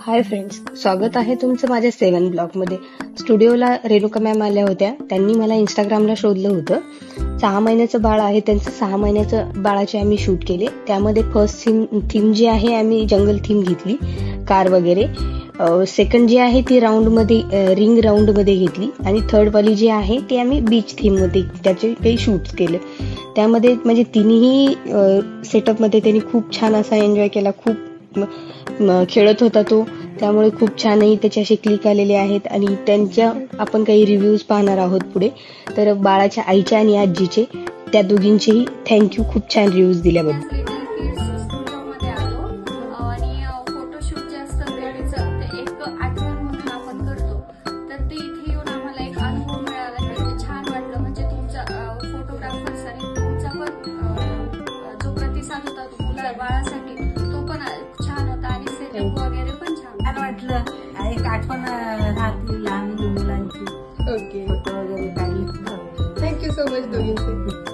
Hi friends, स्वागत आहे तुमचं माझ्या 7 ब्लॉगमध्ये. स्टुडिओला रेणुका मॅम आल्या होत्या. त्यांनी मला इंस्टाग्रामला शोधलं होतं. 6 महिन्याचं बाळ आहे त्यांचं. 6 महिन्याचं बाळाचे आम्ही शूट केले. त्यामध्ये फर्स्ट थीम जी आहे आम्ही जंगल थीम घेतली, कार वगैरे. सेकंड जी आहे ती रिंग राऊंडमध्ये घेतली आणि थर्ड वाली जी आहे ती आम्ही बीच थीममध्ये त्याचे काही शूट्स केले. त्यामध्ये म्हणजे तिन्ही सेटअपमध्ये त्यांनी खूप छान असा एन्जॉय केला. खूप खेळत होता तो, त्यामुळे खूप छानही त्याचे असे क्लिक आलेले आहेत. आणि त्यांच्या आपण काही रिव्ह्यूज पाहणार आहोत पुढे. तर बाळाच्या आईच्या आणि आजीचे, त्या दोघींचेही थँक्यू खूप छान रिव्ह्यूज दिल्याबद्दल. बाळासाठी तो पण छान होता आणि सेटअप वगैरे पण छान वाटलं. एक आठवण राहतील लहान मुलांची. ओके, फोटो वगैरे काढले. थँक्यू सो मच दोघींचे.